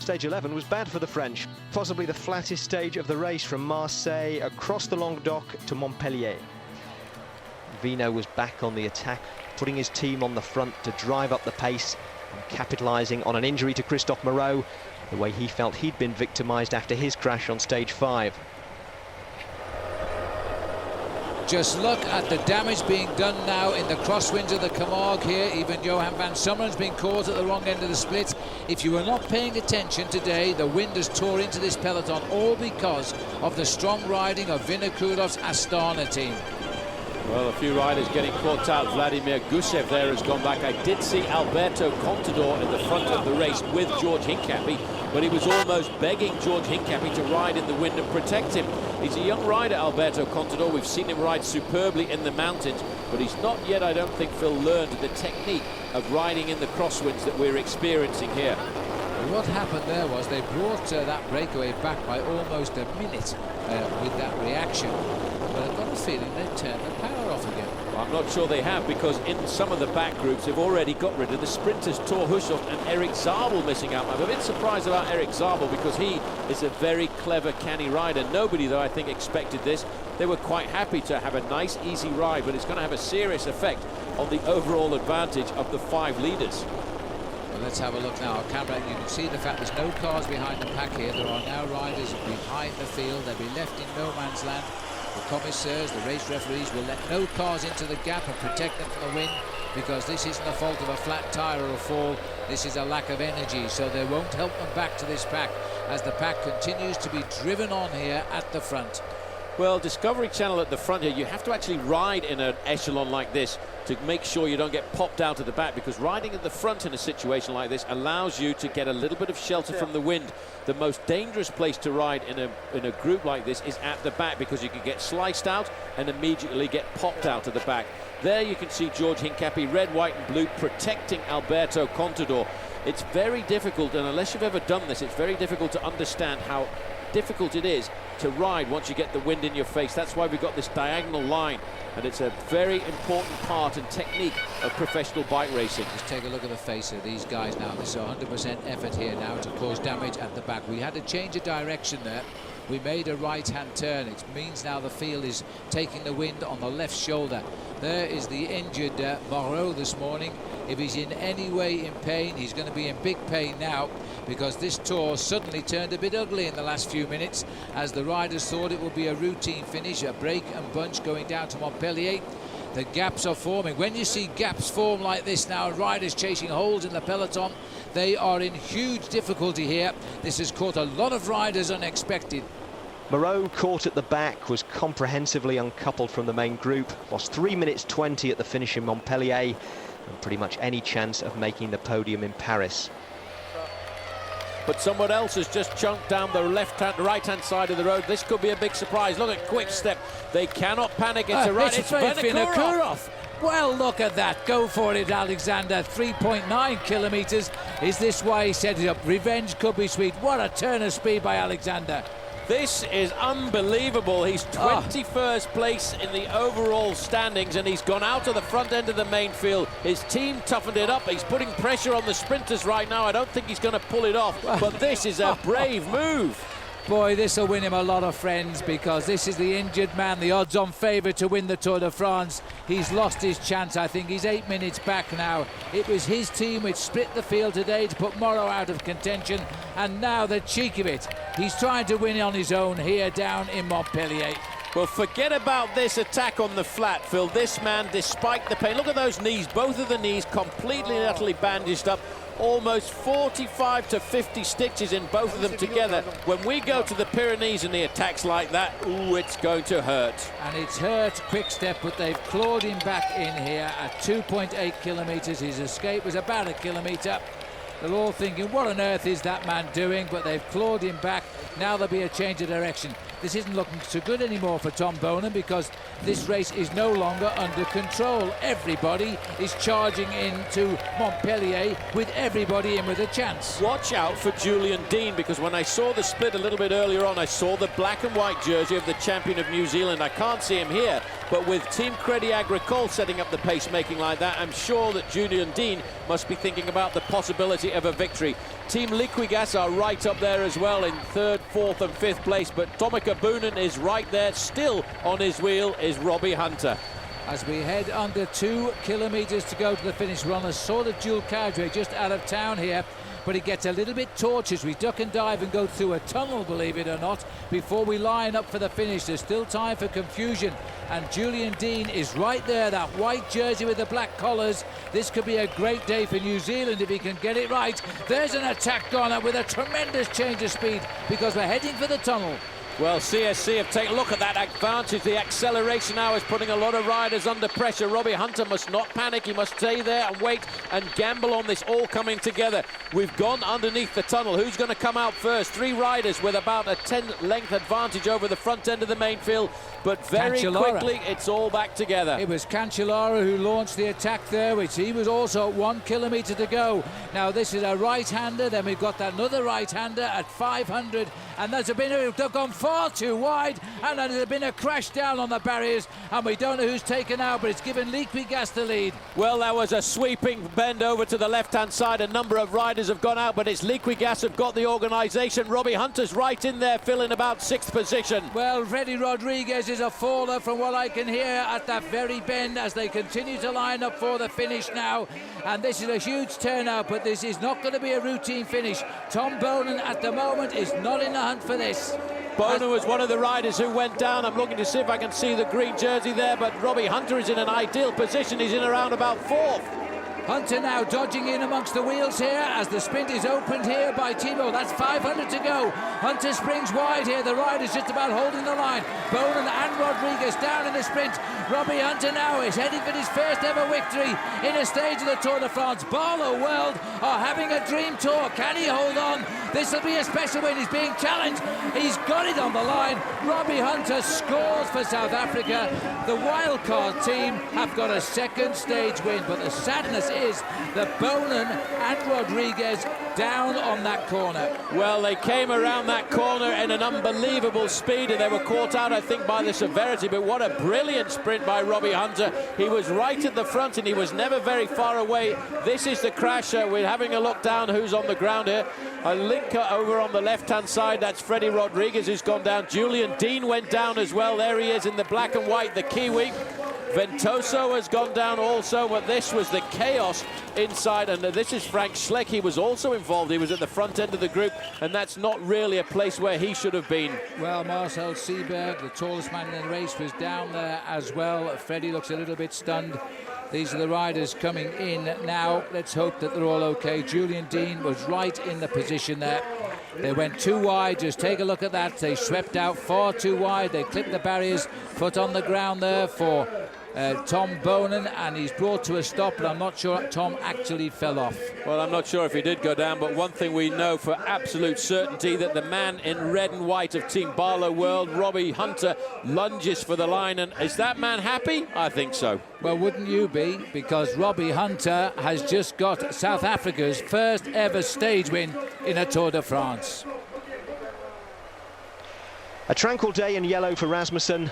stage 11 was bad for the French. Possibly the flattest stage of the race from Marseille across the Languedoc to Montpellier. Vino was back on the attack, putting his team on the front to drive up the pace and capitalising on an injury to Christophe Moreau, the way he felt he'd been victimised after his crash on stage 5. Just look at the damage being done now in the crosswinds of the Camargue here. Even Johan van Sommeren's been caught at the wrong end of the split. If you were not paying attention today, the wind has tore into this peloton, all because of the strong riding of Vinokurov's Astana team. Well, a few riders getting caught out. Vladimir Gusev there has gone back. I did see Alberto Contador in the front of the race with George Hincapie, but he was almost begging George Hincapie to ride in the wind and protect him. He's a young rider, Alberto Contador. We've seen him ride superbly in the mountains, but he's not yet, I don't think, Phil, learned the technique of riding in the crosswinds that we're experiencing here. What happened there was they brought that breakaway back by almost a minute with that reaction. But I've got a feeling they've turned the power off again. I'm not sure they have, because in some of the back groups they've already got rid of the sprinters. Thor Hushovd and Eric Zabel missing out. I'm a bit surprised about Eric Zabel, because he is a very clever, canny rider. Nobody, though, I think expected this. They were quite happy to have a nice, easy ride, but it's going to have a serious effect on the overall advantage of the 5 leaders. Well, let's have a look now. Camera, you can see the fact there's no cars behind the pack here. There are now riders behind the field. They'll be left in no man's land. The commissaires, the race referees, will let no cars into the gap and protect them from the wind, because this isn't the fault of a flat tyre or a fall. This is a lack of energy, so they won't help them back to this pack as the pack continues to be driven on here at the front. Well, Discovery Channel at the front here, you have to actually ride in an echelon like this to make sure you don't get popped out at the back, because riding at the front in a situation like this allows you to get a little bit of shelter from the wind. The most dangerous place to ride in a group like this is at the back, because you can get sliced out and immediately get popped out of the back. There you can see George Hincapie, red, white and blue, protecting Alberto Contador. It's very difficult, and unless you've ever done this, it's very difficult to understand how difficult it is to ride once you get the wind in your face. That's why we've got this diagonal line, and it's a very important part and technique of professional bike racing. Just take a look at the face of these guys now. This is 100% effort here now to cause damage at the back. We had to change of direction there. We made a right-hand turn. It means now the field is taking the wind on the left shoulder. There is the injured Moreau this morning. If he's in any way in pain, he's going to be in big pain now, because this tour suddenly turned a bit ugly in the last few minutes, as the riders thought it would be a routine finish, a break and bunch going down to Montpellier. The gaps are forming. When you see gaps form like this now, riders chasing holes in the peloton, they are in huge difficulty here. This has caught a lot of riders unexpected. Moreau, caught at the back, was comprehensively uncoupled from the main group, lost 3 minutes 20 at the finish in Montpellier, and pretty much any chance of making the podium in Paris. But someone else has just chunked down the right-hand side of the road. This could be a big surprise. Look at Quick Step. They cannot panic. It's a right. It's Vinokurov. Well, look at that. Go for it, Alexander. 3.9 kilometers. Is this why he set it up? Revenge could be sweet. What a turn of speed by Alexander. This is unbelievable. He's 21st place in the overall standings, and he's gone out of the front end of the main field. His team toughened it up. He's putting pressure on the sprinters right now. I don't think he's going to pull it off, but this is a brave move. Boy, this will win him a lot of friends, because this is the injured man, the odds-on favourite to win the Tour de France. He's lost his chance. I think he's 8 minutes back now. It was his team which split the field today to put Moreau out of contention, and now the cheek of it. He's trying to win on his own here down in Montpellier. Well, forget about this attack on the flat, Phil. This man, despite the pain, look at those knees, both of the knees completely and utterly bandaged up. Almost 45 to 50 stitches in both of them together. When we go to the Pyrenees and the attacks like that, ooh, it's going to hurt. And it's hurt Quick Step, but they've clawed him back in here at 2.8 kilometres. His escape was about a kilometre. They're all thinking, what on earth is that man doing? But they've clawed him back. Now there'll be a change of direction. this isn't looking so good anymore for Tom Bonan, because this race is no longer under control. Everybody is charging into Montpellier with everybody in with a chance. Watch out for Julian Dean, because when I saw the split a little bit earlier on, I saw the black and white jersey of the champion of New Zealand. I can't see him here, but with Team Crédit Agricole setting up the pace-making like that, I'm sure that Julian Dean must be thinking about the possibility of a victory. Team Liquigas are right up there as well in 3rd, 4th and 5th place, but Tommeke Boonen is right there. Still on his wheel is Robbie Hunter. As we head under 2 kilometres to go to the finish, we're on a sort of dual carriageway just out of town here, but it gets a little bit tortuous. We duck and dive and go through a tunnel, believe it or not, before we line up for the finish. There's still time for confusion, and Julian Dean is right there, that white jersey with the black collars. This could be a great day for New Zealand if he can get it right. There's an attack gone up with a tremendous change of speed, because we're heading for the tunnel. Well, CSC have taken a look at that advantage. The acceleration now is putting a lot of riders under pressure. Robbie Hunter must not panic. He must stay there and wait and gamble on this all coming together. We've gone underneath the tunnel. Who's going to come out first? 3 riders with about a 10-length advantage over the front end of the main field. But very quickly, it's all back together. It was Cancellara who launched the attack there, which he was also at 1 kilometre to go. Now, this is a right-hander. Then we've got that another right-hander at 500. And they've gone far too wide, and there's been a crash down on the barriers, and we don't know who's taken out, but it's given Liquigas the lead. Well, there was a sweeping bend over to the left-hand side. A number of riders have gone out, but it's Liquigas have got the organisation. Robbie Hunter's right in there, filling about 6th position. Well, Freddie Rodriguez is a faller from what I can hear at that very bend as they continue to line up for the finish now. And this is a huge turnout, but this is not going to be a routine finish. Tom Bonan at the moment is not in the hunt for this. Bonan was one of the riders who went down. I'm looking to see if I can see the green jersey there, but Robbie Hunter is in an ideal position. He's in around about 4th. Hunter now dodging in amongst the wheels here as the sprint is opened here by Thibault. That's 500 to go. Hunter springs wide here. The rider's just about holding the line. Bonan and Rodriguez down in the sprint. Robbie Hunter now is heading for his first ever victory in a stage of the Tour de France. Barlow World are having a dream tour. Can he hold on? This will be a special win. He's being challenged. He's got it on the line. Robbie Hunter scores for South Africa. The wildcard team have got a second stage win, but the sadness is that Bonan and Rodriguez down on that corner. Well, they came around that corner in an unbelievable speed, and they were caught out, I think, by the severity. But what a brilliant sprint by Robbie Hunter. He was right at the front, and he was never very far away. This is the crash. We're having a look down who's on the ground here. A linker over on the left-hand side. That's Freddie Rodriguez who's gone down. Julian Dean went down as well. There he is in the black and white, the Kiwi. Ventoso has gone down also, but this was the chaos inside, and this is Frank Schleck. He was also involved. He was at the front end of the group, and that's not really a place where he should have been. Well, Marcel Seberg, the tallest man in the race, was down there as well. Freddie looks a little bit stunned. These are the riders coming in now. Let's hope that they're all okay. Julian Dean was right in the position there. They went too wide. Just take a look at that. They swept out far too wide. They clipped the barriers. Foot on the ground there for Tom Bonan, and he's brought to a stop, but I'm not sure Tom actually fell off. Well, I'm not sure if he did go down, but one thing we know for absolute certainty, that the man in red and white of Team Barlow World, Robbie Hunter, lunges for the line. And is that man happy? I think so. Well, wouldn't you be? Because Robbie Hunter has just got South Africa's first ever stage win in a Tour de France. A tranquil day in yellow for Rasmussen,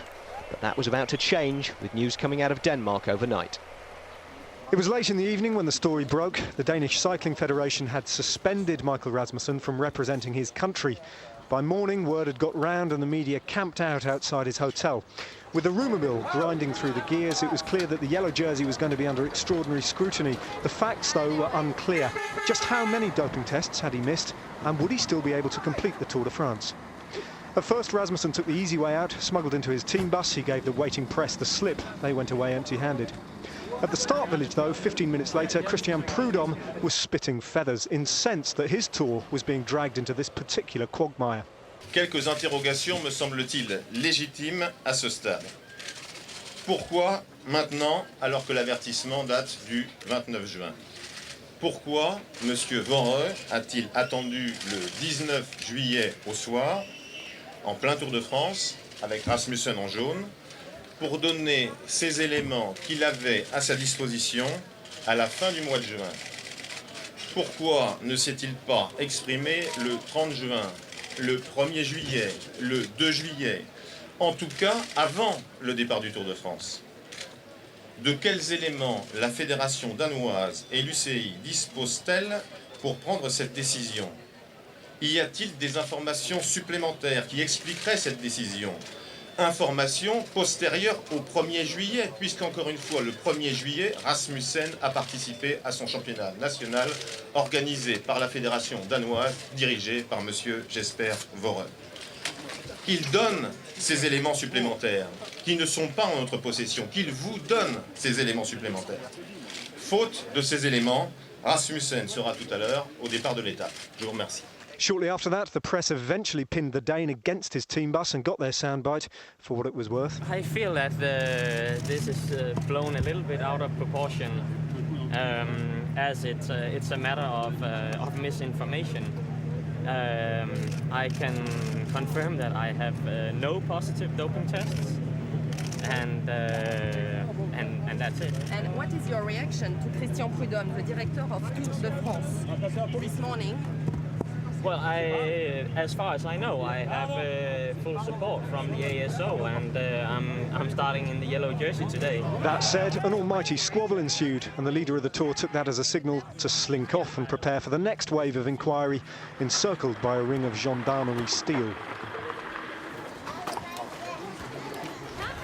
but that was about to change with news coming out of Denmark overnight. It was late in the evening when the story broke. The Danish Cycling Federation had suspended Michael Rasmussen from representing his country. By morning, word had got round and the media camped out outside his hotel. With the rumour mill grinding through the gears, it was clear that the yellow jersey was going to be under extraordinary scrutiny. The facts, though, were unclear. Just how many doping tests had he missed, and would he still be able to complete the Tour de France? At first, Rasmussen took the easy way out, smuggled into his team bus. He gave the waiting press the slip. They went away empty-handed. At the start village, though, 15 minutes later, Christian Prudhomme was spitting feathers, incensed that his tour was being dragged into this particular quagmire. Quelques interrogations me semble-t-il légitimes à ce stade. Pourquoi maintenant, alors que l'avertissement date du 29 juin? Pourquoi M. Voreux a-t-il attendu le 19 juillet au soir en plein Tour de France, avec Rasmussen en jaune, pour donner ces éléments qu'il avait à sa disposition à la fin du mois de juin. Pourquoi ne s'est-il pas exprimé le 30 juin, le 1er juillet, le 2 juillet, en tout cas avant le départ du Tour de France? De quels éléments la fédération danoise et l'UCI disposent-elles pour prendre cette décision? Y a-t-il des informations supplémentaires qui expliqueraient cette décision? Informations postérieures au 1er juillet, puisqu'encore une fois, le 1er juillet, Rasmussen a participé à son championnat national organisé par la fédération danoise, dirigée par M. Jesper Voren. Qu'il donne ces éléments supplémentaires, qui ne sont pas en notre possession, qu'il vous donne ces éléments supplémentaires. Faute de ces éléments, Rasmussen sera tout à l'heure au départ de l'étape. Je vous remercie. Shortly after that, the press eventually pinned the Dane against his team bus and got their soundbite for what it was worth. I feel that this is blown a little bit out of proportion, as it's a matter of misinformation. I can confirm that I have no positive doping tests, and that's it. And what is your reaction to Christian Prudhomme, the director of Tour de France, this morning? Well, as far as I know, I have full support from the ASO, and I'm starting in the yellow jersey today. That said, an almighty squabble ensued, and the leader of the Tour took that as a signal to slink off and prepare for the next wave of inquiry, encircled by a ring of gendarmerie steel.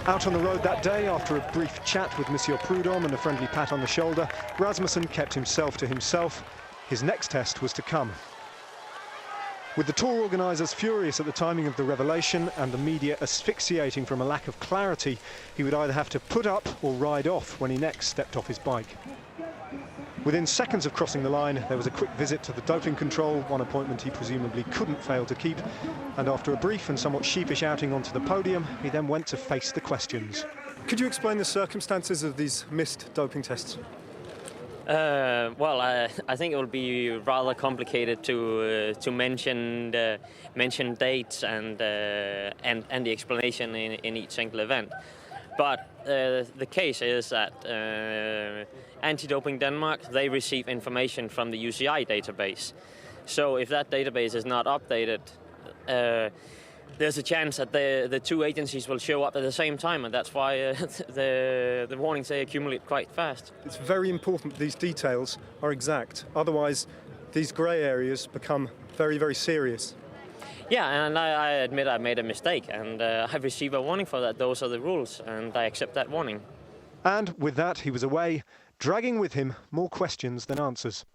Out on the road that day, after a brief chat with Monsieur Prudhomme and a friendly pat on the shoulder, Rasmussen kept himself to himself. His next test was to come. With the tour organisers furious at the timing of the revelation and the media asphyxiating from a lack of clarity, he would either have to put up or ride off when he next stepped off his bike. Within seconds of crossing the line, there was a quick visit to the doping control, one appointment he presumably couldn't fail to keep, and after a brief and somewhat sheepish outing onto the podium, he then went to face the questions. Could you explain the circumstances of these missed doping tests? Well, I think it will be rather complicated to mention dates and the explanation in each single event. But the case is that Anti-Doping Denmark, they receive information from the UCI database. So if that database is not updated, there's a chance that the two agencies will show up at the same time, and that's why the warnings, they accumulate quite fast. It's very important that these details are exact. Otherwise, these grey areas become very, very serious. Yeah, and I admit I made a mistake, and I received a warning for that. Those are the rules, and I accept that warning. And with that, he was away, dragging with him more questions than answers.